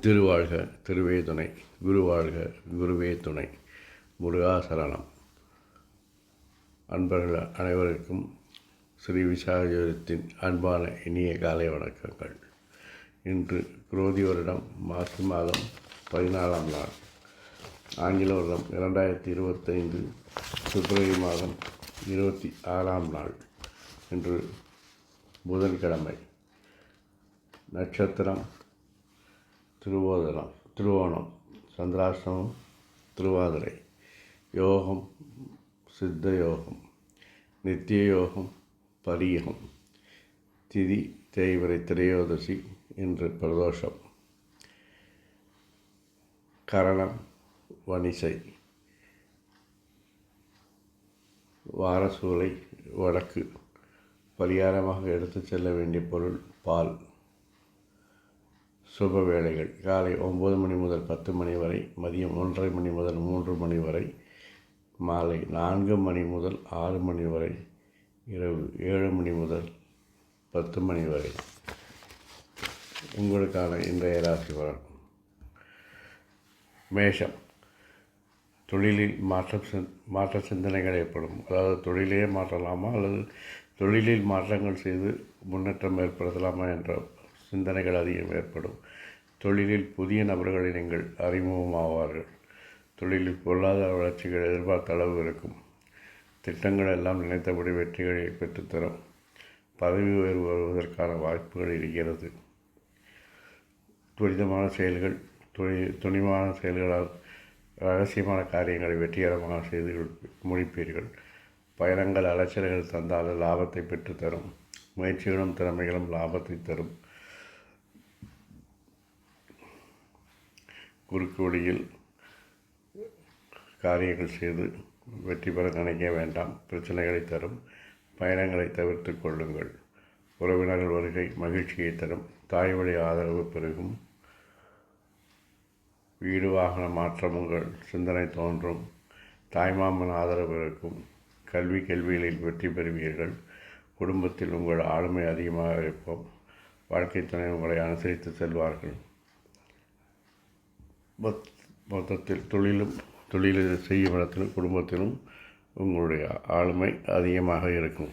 திருவாழ்க திருவே துணை, குருவாழ்க குருவே துணை, முருகா சரணம். அன்பர்கள் அனைவருக்கும் ஸ்ரீ விசாகத்தின் அன்பான இனிய காலை வணக்கங்கள். இன்று குரோதி வருடம் மாசி மாதம் 14ஆம் நாள், ஆங்கில வருடம் 2025 பிப்ரவரி மாதம் 26ஆம் நாள். இன்று புதன்கிழமை. நட்சத்திரம் திருவோணம், சந்திராஷ்டமம் திருவாதிரை. யோகம் சித்த யோகம், நித்திய யோகம் பரியோகம். திதி தேய்பிறை திரையோதசி. இன்று பிரதோஷம். கரணம் வணிசை. வாரசூலை வடக்கு. பரிகாரமாக எடுத்துச் செல்ல வேண்டிய பொருள் பால். சுப வேளைகள் காலை 9 மணி முதல் 10 மணி வரை, மதியம் 1:30 மணி முதல் 3 மணி வரை, மாலை 4 மணி முதல் 6 மணி வரை, இரவு 7 மணி முதல் 10 மணி வரை. உங்களுக்கான இன்றைய ராசி பலன். மேஷம். தொழிலில் மாற்ற சிந்தனைகள் ஏற்படும். அதாவது தொழிலையே மாற்றலாமா அல்லது தொழிலில் மாற்றங்கள் செய்து முன்னேற்றம் ஏற்படுத்தலாமா என்ற சிந்தனைகள் அதிகம் ஏற்படும். தொழிலில் புதிய நபர்களை நீங்கள் அறிமுகமாவார்கள். தொழிலில் பொருளாதார வளர்ச்சிகள் எதிர்பார்த்த அளவு இருக்கும். திட்டங்கள் எல்லாம் நினைத்தபடி வெற்றிகளை பெற்றுத்தரும். பதவி உயர்வு வருவதற்கான வாய்ப்புகள் இருக்கிறது. துணிவான செயல்களால் ரகசியமான காரியங்களை வெற்றிகரமாக செய்து முடிப்பீர்கள். பயணங்கள் அலைச்சல்கள் தந்தாலும் லாபத்தை பெற்றுத்தரும். முயற்சிகளும் திறமைகளும் லாபத்தை தரும். குறுக்கு வழியில் காரியங்கள் செய்து வெற்றி பெற நினைக்க வேண்டாம். பிரச்சனைகளை தரும். பயணங்களை தவிர்த்து கொள்ளுங்கள். உறவினர்கள் வருகை மகிழ்ச்சியை தரும். தாய் வழி ஆதரவு பெருகும். வீடு வாகன மாற்றம் உங்கள் சிந்தனை தோன்றும். தாய்மாமன் ஆதரவு இருக்கும். கேள்விகளில் வெற்றி பெறுவீர்கள். குடும்பத்தில் உங்கள் ஆளுமை அதிகமாக இருக்கும். வாழ்க்கை துணை உங்களை அனுசரித்து செல்வார்கள். மொத்தத்தில் தொழில் செய்யும் இடத்திலும் குடும்பத்திலும் உங்களுடைய ஆளுமை அதிகமாக இருக்கும்.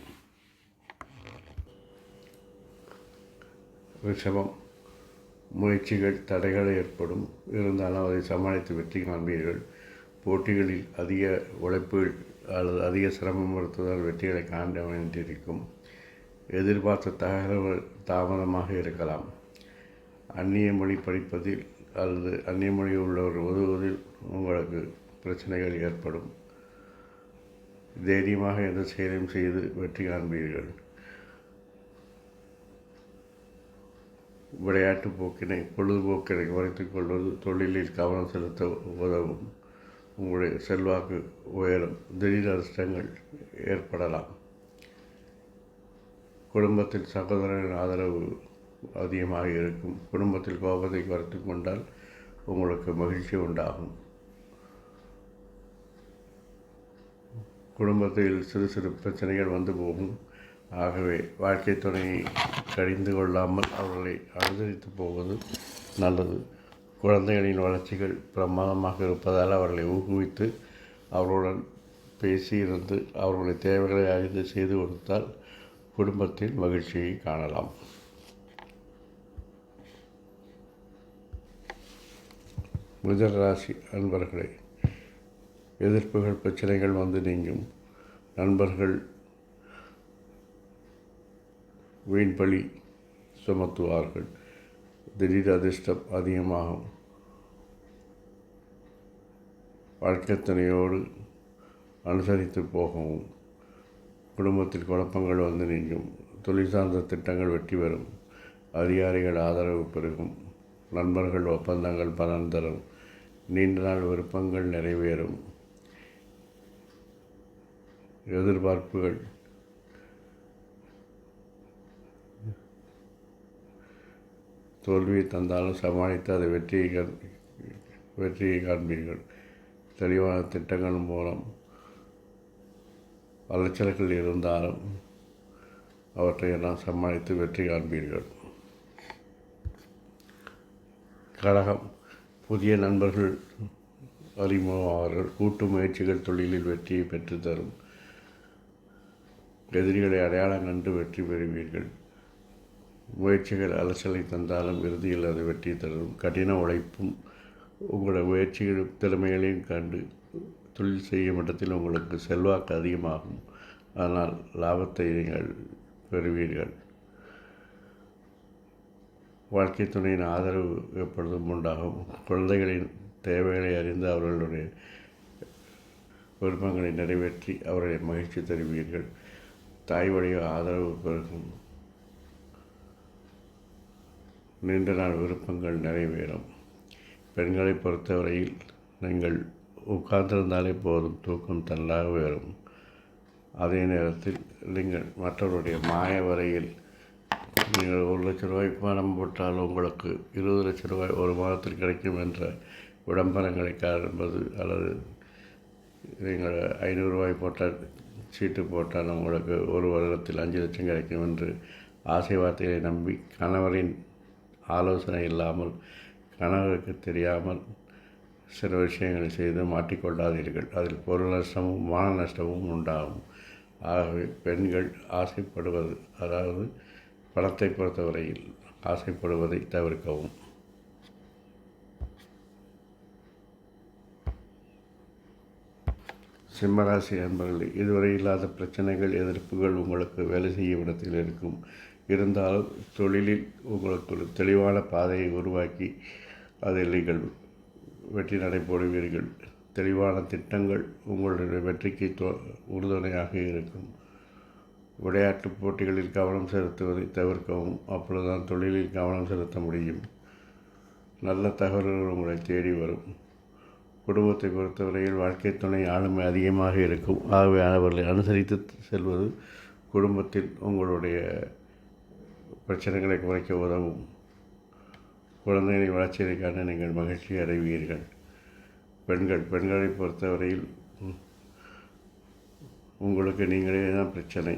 ரிஷபம். முயற்சிகள் தடைகள் ஏற்படும். இருந்தாலும் அதை சமாளித்து வெற்றி காண்பீர்கள். போட்டிகளில் அதிக உழைப்பு அல்லது அதிக சிரமம் எடுத்ததால் வெற்றிகளை காண வேண்டியிருக்கும். எதிர்பார்த்த தகவல் தாமதமாக இருக்கலாம். அந்நிய மொழி படிப்பதில் அல்லது அந்நிய மொழி உள்ளவர் உதவுவதில் உங்களுக்கு பிரச்சனைகள் ஏற்படும். தைரியமாக எந்த செயலையும் செய்து வெற்றி காண்பீர்கள். விளையாட்டு போக்கினை பொழுதுபோக்கினை குறைத்துக் கொள்வது தொழிலில் கவனம் செலுத்த உதவும். உங்களுடைய செல்வாக்கு உயரும். திடீர் அதிர்ஷ்டங்கள் ஏற்படலாம். குடும்பத்தில் சகோதரரின் ஆதரவு அதிகமாக இருக்கும். குடும்பத்தில் கோபத்தை குறைத்து கொண்டால் உங்களுக்கு மகிழ்ச்சி உண்டாகும். குடும்பத்தில் சிறு சிறு பிரச்சனைகள் வந்து போகும். ஆகவே வாழ்க்கை துணையை கடிந்து கொள்ளாமல் அவர்களை அனுசரித்து போவது நல்லது. குழந்தைகளின் வளர்ச்சிகள் பிரமாதமாக இருப்பதால் அவர்களை ஊக்குவித்து அவர்களுடன் பேசியிருந்து அவர்களுடைய தேவைகளை அறிந்து செய்து கொடுத்தால் குடும்பத்தில் மகிழ்ச்சியை காணலாம். மிதுன ராசி அன்பர்களே, எதிர்ப்புகள் பிரச்சனைகள் வந்து நீங்கும். நண்பர்கள் வீண்பழி சுமத்துவார்கள். திடீர் அதிர்ஷ்டம் அதிகமாகும். வாழ்க்கை துணையோடு அனுசரித்து போகவும். குடும்பத்தில் குழப்பங்கள் வந்து நீங்கும். தொழில் சார்ந்த திட்டங்கள் வெற்றி பெறும். அதிகாரிகள் ஆதரவு பெருகும். நண்பர்கள் ஒப்பந்தங்கள் பலன் தரும். நீண்ட நாள் விருப்பங்கள் நிறைவேறும். எதிர்பார்ப்புகள் தோல்வியை தந்தாலும் சமாளித்து அதை வெற்றியை காண்பீர்கள். தெளிவான திட்டங்கள் மூலம் அலைச்சல்கள் இருந்தாலும் அவற்றையெல்லாம் சமாளித்து வெற்றி காண்பீர்கள். கழகம், புதிய நண்பர்கள் அறிமுகமாவார்கள். கூட்டு முயற்சிகள் தொழிலில் வெற்றியை பெற்றுத்தரும். எதிரிகளை அடையாளம் கண்டு வெற்றி பெறுவீர்கள். முயற்சிகள் அலசலை தந்தாலும் இறுதியில் அது வெற்றி தரும். கடின உழைப்பும் உங்களோட முயற்சிகளும் திறமைகளையும் கண்டு தொழில் செய்யும் இடத்தில் உங்களுக்கு செல்வாக்கு அதிகமாகும். அதனால் லாபத்தை நீங்கள் பெறுவீர்கள். வாழ்க்கை துணையின் ஆதரவு எப்பொழுதும் உண்டாகும். குழந்தைகளின் தேவைகளை அறிந்து அவர்களுடைய விருப்பங்களை நிறைவேற்றி அவர்களை மகிழ்ச்சி தருவீர்கள். தாய் வழிய ஆதரவு பெருகும். நீண்ட நாள் விருப்பங்கள் நிறைவேறும். பெண்களை பொறுத்தவரையில் நீங்கள் உட்கார்ந்திருந்தாலே போதும், தூக்கம் தன்னாக வரும். அதே நேரத்தில் நீங்கள் மற்றவருடைய மாய வரையில் நீங்கள் 1 லட்ச ரூபாய் பணம் போட்டால் உங்களுக்கு 20 லட்ச ரூபாய் ஒரு மாதத்தில் கிடைக்கும் என்ற விளம்பரங்களை காண்பது, அல்லது நீங்கள் 500 ரூபாய் போட்டால் சீட்டு போட்டால் உங்களுக்கு ஒரு வருடத்தில் 5 லட்சம் கிடைக்கும் என்று ஆசை வார்த்தைகளை நம்பி கணவரின் ஆலோசனை இல்லாமல் கணவருக்கு தெரியாமல் சில விஷயங்களை செய்து மாட்டிக்கொள்ளாதீர்கள். அதில் பொருள் நஷ்டமும் மான நஷ்டமும் உண்டாகும். ஆகவே பெண்கள் ஆசைப்படுவது, அதாவது பணத்தை பொறுத்தவரையில் ஆசைப்படுவதை தவிர்க்கவும். சிம்மராசி அன்பர்களே, இதுவரை இல்லாத பிரச்சனைகள், எதிர்ப்புகள் உங்களுக்கு வேலை செய்யும் இடத்தில் இருக்கும். இருந்தாலும் தொழிலில் உங்களுக்கு ஒரு தெளிவான பாதையை உருவாக்கி அதில் நீங்கள் வெற்றி நடைபோடுவீர்கள். தெளிவான திட்டங்கள் உங்களுடைய வெற்றிக்கு உறுதுணையாக இருக்கும். விளையாட்டுப் போட்டிகளில் கவனம் செலுத்துவதை தவிர்க்கவும். அப்பொழுதுதான் தொழிலில் கவனம் செலுத்த முடியும். நல்ல தகவல்கள் உங்களை தேடி வரும். குடும்பத்தை பொறுத்தவரையில் வாழ்க்கை துணை ஆளுமை அதிகமாக இருக்கும். ஆகவே அவர்களை அனுசரித்து செல்வது குடும்பத்தில் உங்களுடைய பிரச்சனைகளை குறைக்க உதவும். குழந்தைகளின் வளர்ச்சியை காண நீங்கள் மகிழ்ச்சி அடைவீர்கள். பெண்களை பொறுத்தவரையில் உங்களுக்கு நீங்களே தான் பிரச்சனை.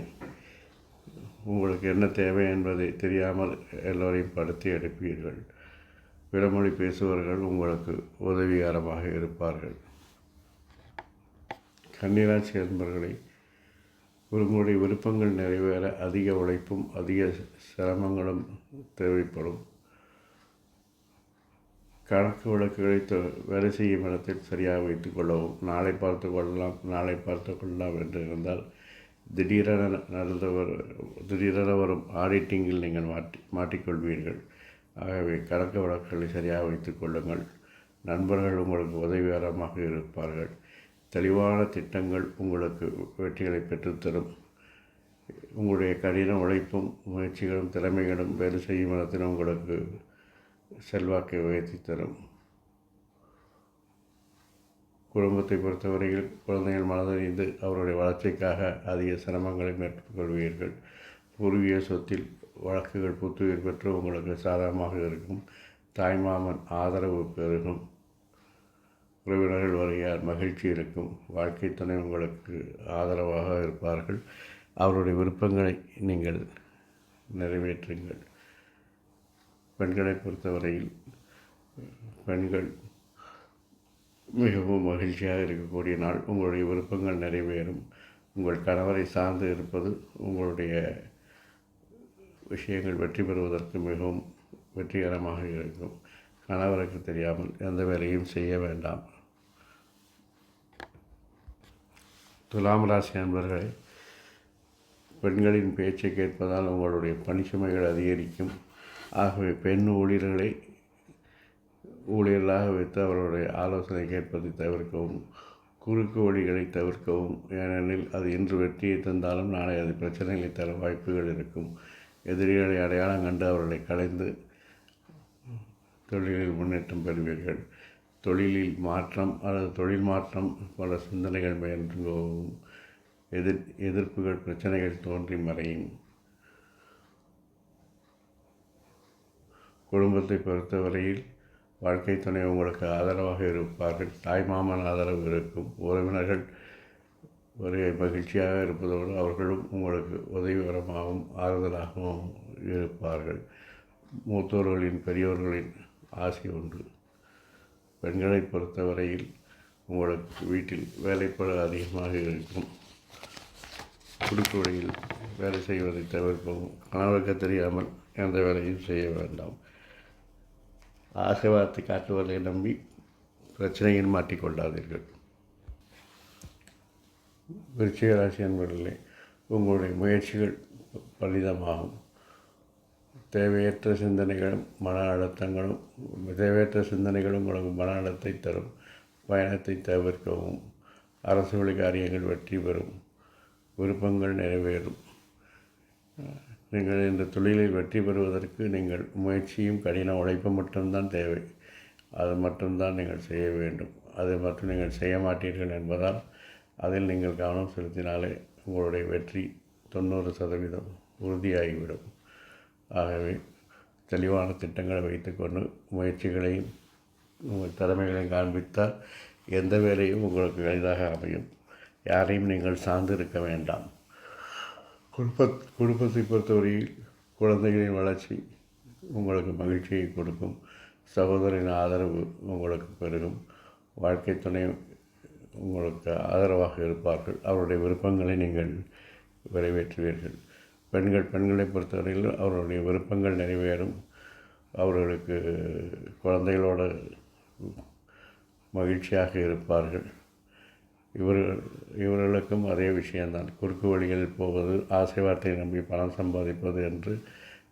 உங்களுக்கு என்ன தேவை என்பதை தெரியாமல் எல்லோரையும் படுத்தி எடுப்பீர்கள். பிறமொழி பேசுபவர்கள் உங்களுக்கு உதவிகரமாக இருப்பார்கள். கன்னிராசி அன்பர்களை, உங்களுடைய விருப்பங்கள் நிறைவேற அதிக உழைப்பும் அதிக சிரமங்களும் தேவைப்படும். கணக்கு வழக்குகளை வேலை செய்யும் இடத்தில் சரியாக வைத்துக் கொள்ளவும். நாளை பார்த்து கொள்ளலாம் என்று இருந்தால் திடீரென வரும் ஆடிட்டிங்கில் நீங்கள் மாட்டிக்கொள்வீர்கள். ஆகவே கணக்கு வழக்குகளை சரியாக வைத்துக் கொள்ளுங்கள். நண்பர்கள் உங்களுக்கு உதவிகரமாக இருப்பார்கள். தெளிவான திட்டங்கள் உங்களுக்கு வெற்றிகளை பெற்றுத்தரும். உங்களுடைய கடின உழைப்பும் முயற்சிகளும் திறமைகளும் வேலை செய்யும் இடத்தில் உங்களுக்கு செல்வாக்கை உயர்த்தி தரும். குடும்பத்தை பொறுத்தவரையில் குழந்தைகள் மனதறிந்து அவருடைய வளர்ச்சிக்காக அதிக சிரமங்களை மேற்கொள்வீர்கள். பூர்வீக சொத்தில் வழக்குகள் புத்துயிர் பெற்று உங்களுக்கு சாதகமாக இருக்கும். தாய்மாமன் ஆதரவு பெருகும். உறவினர்கள் வருகையால் மகிழ்ச்சி இருக்கும். வாழ்க்கை துணை உங்களுக்கு ஆதரவாக இருப்பார்கள். அவருடைய விருப்பங்களை நீங்கள் நிறைவேற்றுங்கள். பெண்களை பொறுத்தவரையில் பெண்கள் மிகவும் மகிழ்ச்சியாக இருக்கக்கூடிய நாள். உங்களுடைய விருப்பங்கள் நிறைவேறும். உங்கள் கணவரை சார்ந்து இருப்பது உங்களுடைய விஷயங்கள் வெற்றி பெறுவதற்கு மிகவும் வெற்றிகரமாக இருக்கும். கணவருக்கு தெரியாமல் எந்த வேலையும் செய்ய வேண்டாம். துலாம் ராசி அன்பர்களே, பெண்களின் பேச்சை கேட்பதால் உங்களுடைய பணிச்சுமைகள் அதிகரிக்கும். ஆகவே பெண் ஊழியர்களாக வைத்து அவர்களுடைய ஆலோசனை கேட்பதை தவிர்க்கவும். குறுக்கு வழிகளை தவிர்க்கவும். ஏனெனில் அது இன்று வெற்றியை தந்தாலும் நாளை அது பிரச்சனைகளை தர வாய்ப்புகள் இருக்கும். எதிரிகளை அடையாளம் கண்டு அவர்களை கலைந்து தொழிலில் முன்னேற்றம் பெறுவீர்கள். தொழிலில் மாற்றம் அல்லது தொழில் மாற்றம் பல சிந்தனைகள் மேற்கொள்ளவும். எதிர்ப்புகள் பிரச்சனைகள் தோன்றி மறையும். குடும்பத்தை பொறுத்தவரையில் வாழ்க்கை துணை உங்களுக்கு ஆதரவாக இருப்பார்கள். தாய்மாமன் ஆதரவு இருக்கும். உறவினர்கள் வருகை மகிழ்ச்சியாக இருப்பதோடு அவர்களும் உங்களுக்கு உதவிகரமாகவும் ஆறுதலாகவும் இருப்பார்கள். மூத்தோர்களின் பெரியோர்களின் ஆசை உண்டு. பெண்களை பொறுத்தவரையில் உங்களுக்கு வீட்டில் வேலைப்பளு அதிகமாக இருக்கும். குறுக்கு வழியில் வேலை செய்வதை தவிர்க்கவும். கணவருக்கு தெரியாமல் எந்த வேலையும் செய்ய வேண்டாம். ஆசை வார்த்தை காட்டுவதை நம்பி பிரச்சனையில் மாட்டிக்கொள்ளாதீர்கள். விருச்சிக ராசி அன்பர்களே, உங்களுடைய முயற்சிகள் பலிதமாகும். தேவையற்ற சிந்தனைகளும் உங்களுக்கு மன அழுத்தத்தை தரும். பயணத்தை தவிர்க்கவும். அரசு வழி காரியங்கள் வெற்றி பெறும். விருப்பங்கள் நிறைவேறும். நீங்கள் இந்த தொழிலில் வெற்றி பெறுவதற்கு நீங்கள் முயற்சியும் கடின உழைப்பும் மட்டும்தான் தேவை. அது மட்டும்தான் நீங்கள் செய்ய வேண்டும். அதை மட்டும் நீங்கள் செய்ய மாட்டீர்கள் என்பதால் அதில் நீங்கள் கவனம் செலுத்தினாலே உங்களுடைய வெற்றி 90% உறுதியாகிவிடும். ஆகவே தெளிவான திட்டங்களை வைத்துக்கொண்டு முயற்சிகளையும் உங்கள் திறமைகளையும் காண்பித்தால் எந்த வேலையும் உங்களுக்கு எளிதாக அமையும். யாரையும் நீங்கள் சார்ந்து இருக்க வேண்டாம். குடும்பத்தை பொறுத்தவரையில் குழந்தைகளின் வளர்ச்சி உங்களுக்கு மகிழ்ச்சியை கொடுக்கும். சகோதரின் ஆதரவு உங்களுக்கு பெருகும். வாழ்க்கை துணை உங்களுக்கு ஆதரவாக இருப்பார்கள். அவருடைய விருப்பங்களை நீங்கள் நிறைவேற்றுவீர்கள். பெண்களை பொறுத்தவரையில் அவர்களுடைய விருப்பங்கள் நிறைவேறும். அவர்களுக்கு குழந்தைகளோட மகிழ்ச்சியாக இருப்பார்கள். இவர்களுக்கும் அதே விஷயம்தான். குறுக்கு வழிகளில் போவது, ஆசை வார்த்தையை நம்பி பணம் சம்பாதிப்பது என்று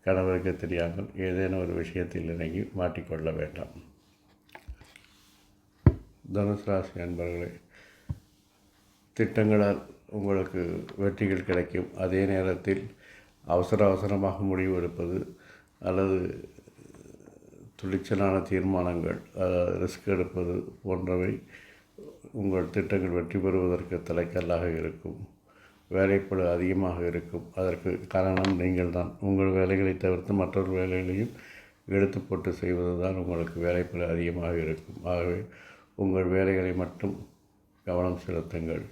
கணவருக்கு தெரியாமல் ஏதேனும் ஒரு விஷயத்தில் இறங்கி மாட்டிக்கொள்ள வேண்டாம். தனுசு ராசி அன்பர்களே, திட்டங்களால் உங்களுக்கு வெற்றிகள் கிடைக்கும். அதே நேரத்தில் அவசரமாக முடிவு எடுப்பது அல்லது துணிச்சலான தீர்மானங்கள், ரிஸ்க் எடுப்பது போன்றவை உங்கள் திட்டங்கள் வெற்றி பெறுவதற்கு தலைக்கல்லாக இருக்கும். வேலைப்பளு அதிகமாக இருக்கும். அதற்கு காரணம் நீங்கள் தான். உங்கள் வேலைகளை தவிர்த்து மற்றொரு வேலைகளையும் எடுத்து போட்டு செய்வது தான் உங்களுக்கு வேலைப்பளு அதிகமாக இருக்கும். ஆகவே உங்கள் வேலைகளை மட்டும் கவனம் செலுத்துங்கள்.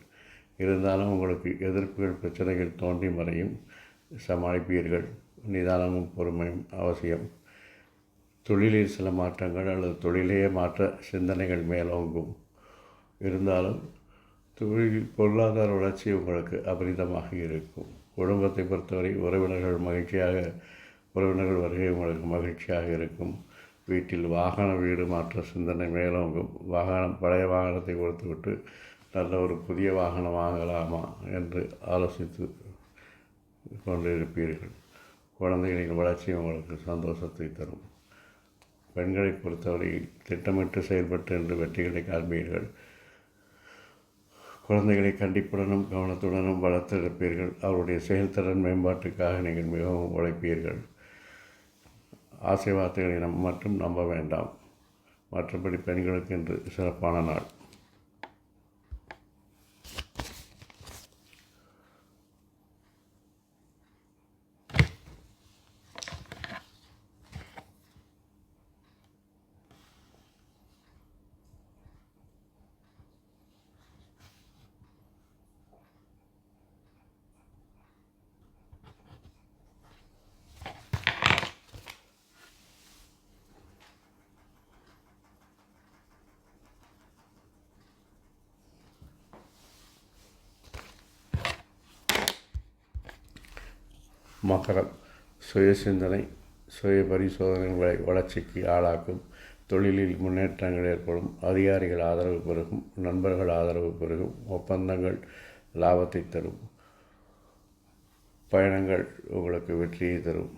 இருந்தாலும் உங்களுக்கு எதிர்ப்புகள், பிரச்சனைகள் தோன்றி மறையும். சமாளிப்பீர்கள். நிதானமும் பொறுமையும் அவசியம். தொழிலில் சில மாற்றங்கள் அல்லது தொழிலையே மாற்ற சிந்தனைகள் மேலோங்கும். இருந்தாலும் பொருளாதார வளர்ச்சி உங்களுக்கு அபரிதமாக இருக்கும். குடும்பத்தை பொறுத்தவரை உறவினர்கள் வருகை உங்களுக்கு மகிழ்ச்சியாக இருக்கும். வீட்டில் வீடு மாற்ற சிந்தனை மேலோங்கும். பழைய வாகனத்தை கொடுத்துவிட்டு நல்ல ஒரு புதிய வாகனம் வாங்கலாமா என்று ஆலோசித்து கொண்டிருப்பீர்கள். குழந்தைகளின் வளர்ச்சி உங்களுக்கு சந்தோஷத்தை தரும். பெண்களை பொறுத்தவரை திட்டமிட்டு செயல்பட்டு என்று வெற்றிகளை காண்பீர்கள். குழந்தைகளை கண்டிப்புடனும் கவனத்துடனும் வளர்த்தெடுப்பீர்கள். அவருடைய செயல்திறன் மேம்பாட்டுக்காக நீங்கள் மிகவும் உழைப்பீர்கள். ஆசை வார்த்தைகளை மட்டும் நம்ப வேண்டாம். மற்றபடி பெண்களுக்கு இன்று சிறப்பான நாள். மகரம், சுய சிந்தனை, சுய பரிசோதனை வளர்ச்சிக்கு ஆளாக்கும். தொழிலில் முன்னேற்றங்கள் ஏற்படும். அதிகாரிகள் ஆதரவு பெருகும். நண்பர்கள் ஆதரவு பெருகும். ஒப்பந்தங்கள் லாபத்தை தரும். பயணங்கள் உங்களுக்கு வெற்றியை தரும்.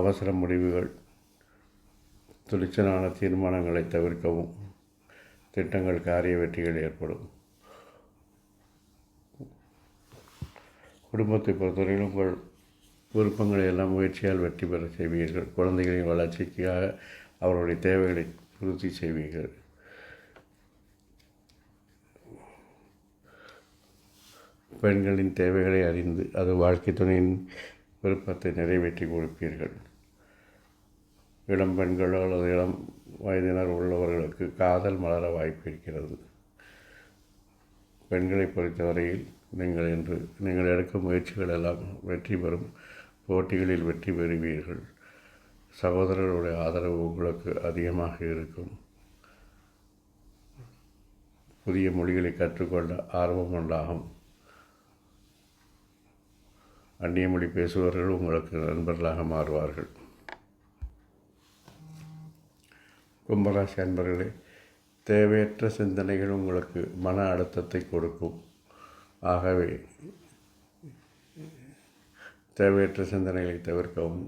அவசர முடிவுகள், துணிச்சலான தீர்மானங்களை தவிர்க்கவும். திட்டங்கள் காரிய வெற்றிகள் ஏற்படும். குடும்பத்தை பொறுத்தவரையில் உங்கள் விருப்பங்களை எல்லாம் முயற்சியால் வெற்றி பெற செய்வீர்கள். குழந்தைகளின் வளர்ச்சிக்காக அவர்களுடைய தேவைகளை பூர்த்தி செய்வீர்கள். பெண்களின் தேவைகளை அறிந்து அது வாழ்க்கை துணையின் விருப்பத்தை நிறைவேற்றி கொடுப்பீர்கள். இளம் பெண்களோ அல்லது இளம் வயதினர் உள்ளவர்களுக்கு காதல் மலர வாய்ப்பு இருக்கிறது. பெண்களை பொறுத்தவரையில் நீங்கள் எடுக்கும் முயற்சிகள் எல்லாம் வெற்றி பெறும். போட்டிகளில் வெற்றி பெறுவீர்கள். சகோதரர்களுடைய ஆதரவு உங்களுக்கு அதிகமாக இருக்கும். புதிய மொழிகளை கற்றுக்கொள்ள ஆர்வம் உண்டாகும். அந்நிய மொழி பேசுபவர்கள் உங்களுக்கு நண்பர்களாக மாறுவார்கள். கும்பராசி அன்பர்களே, தேவையற்ற சிந்தனைகள் உங்களுக்கு மன அழுத்தத்தை கொடுக்கும். ஆகவே தேவையற்ற சிந்தனைகளை தவிர்க்கவும்.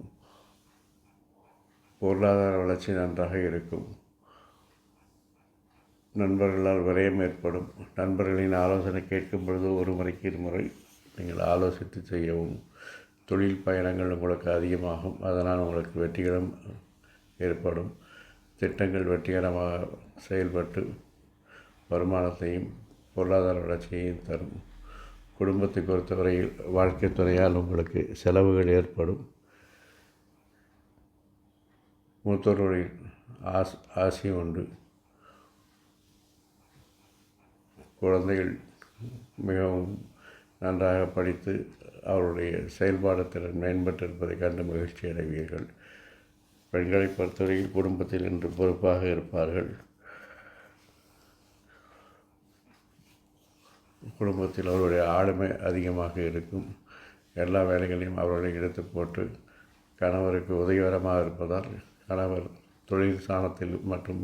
பொருளாதார வளர்ச்சி நன்றாக இருக்கும். நண்பர்களால் விரயம் ஏற்படும். நண்பர்களின் ஆலோசனை கேட்கும் பொழுது ஒரு முறைக்கு இருமுறை நீங்கள் ஆலோசித்து செய்யவும். தொழில் பயணங்கள் உங்களுக்கு அதிகமாகும். அதனால் உங்களுக்கு வெற்றிகளும் ஏற்படும். திட்டங்கள் வெற்றிகரமாக செயல்பட்டு வருமானத்தையும் பொருளாதார வளர்ச்சியையும் தரும். குடும்பத்தை பொறுத்தவரையில் வாழ்க்கை துணையால் உங்களுக்கு செலவுகள் ஏற்படும். மூத்தோர்களின் ஆசி உண்டு. குழந்தைகள் மிகவும் நன்றாக படித்து அவருடைய செயல்பாடு திறன் மேம்பட்டிருப்பதை கண்டு மகிழ்ச்சி அடைவீர்கள். பெண்களை பொறுத்தவரையில் குடும்பத்தில் இன்று பொறுப்பாக இருப்பார்கள். குடும்பத்தில் அவருடைய ஆளுமை அதிகமாக இருக்கும். எல்லா வேலைகளையும் அவர்களை எடுத்து போட்டு கணவருக்கு உதவிகரமாக இருப்பதால் கணவர் தொழில் சாணத்தில் மற்றும்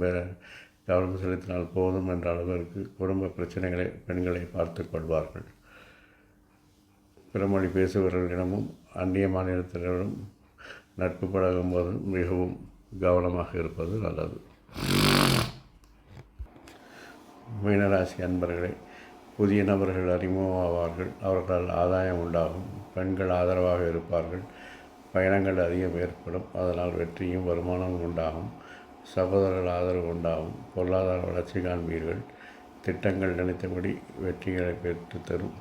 கவனம் செலுத்தினால் போதும் என்ற அளவிற்கு குடும்ப பிரச்சனைகளை பெண்களை பார்த்து கொள்வார்கள். பிறமொழி பேசுபவர்களிடமும் அந்நிய மாநிலத்தினரிடம் நட்பு பழகும்போது மிகவும் கவனமாக இருப்பது நல்லது. மீனராசி அன்பர்களே, புதிய நபர்கள் அறிமுகமாவார்கள். அவர்களால் ஆதாயம் உண்டாகும். பெண்கள் ஆதரவாக இருப்பார்கள். பயணங்கள் அதிகம் ஏற்படும். அதனால் வெற்றியும் வருமானமும் உண்டாகும். சகோதரர்கள் ஆதரவு உண்டாகும். பொருளாதார வளர்ச்சி காண்பீர்கள். திட்டங்கள் நினைத்தபடி வெற்றிகளை பெற்றுத்தரும்.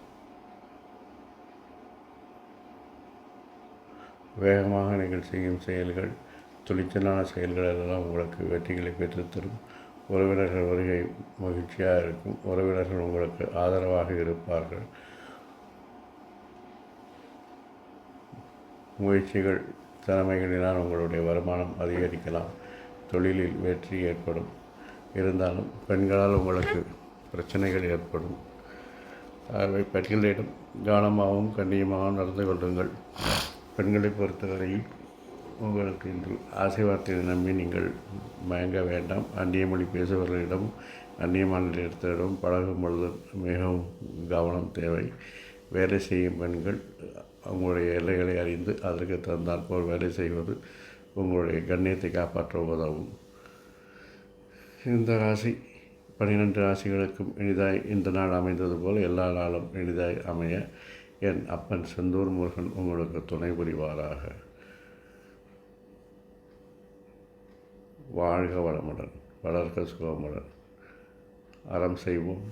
வேகமாக நீங்கள் செய்யும் செயல்கள், துணிச்சலான செயல்கள் எல்லாம் உங்களுக்கு வெற்றிகளை பெற்றுத்தரும். உறவினர்கள் வருகை மகிழ்ச்சியாக இருக்கும். உறவினர்கள் உங்களுக்கு ஆதரவாக இருப்பார்கள். முயற்சிகள் திறமைகளினால் உங்களுடைய வருமானம் அதிகரிக்கலாம். தொழிலில் வெற்றி ஏற்படும். இருந்தாலும் பெண்களால் உங்களுக்கு பிரச்சனைகள் ஏற்படும். ஆகவே பெண்களிடம் கவனமாகவும் கண்ணியமாகவும் நடந்து கொள்ளுங்கள். பெண்களை பொறுத்தவரையில் உங்களுக்கு இன்று ஆசை வார்த்தையை நம்பி நீங்கள் மயங்க வேண்டாம். அந்நிய மொழி பேசுபவர்களிடம் அந்நிய மாநிலத்திடம் பழகும் பொழுது மிகவும் கவனம் தேவை. வேலை செய்யும் பெண்கள் உங்களுடைய எல்லைகளை அறிந்து அதற்கு தந்தாற்போல் வேலை செய்வது உங்களுடைய கண்ணியத்தை காப்பாற்ற உதவும். இந்த ராசி 12 ராசிகளுக்கும் இனிதாய் இந்த நாள் அமைந்தது போல் எல்லா நாளும் இனிதாய் அமைய என் அப்பன் செந்தூர் முருகன் உங்களுக்கு துணை புரிவாராக. வாழ்க வளமுடன், வளர்க சுகமுடன். அறம் செய்வோம்,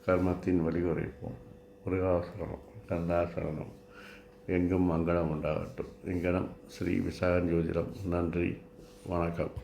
கர்மத்தின் வழி குறைப்போம். முருகாசரணம், கந்தாசரணம். எங்கும் மங்களம் உண்டாகட்டும். இங்கனம் ஸ்ரீ விசாகன் ஜோதிடம். நன்றி, வணக்கம்.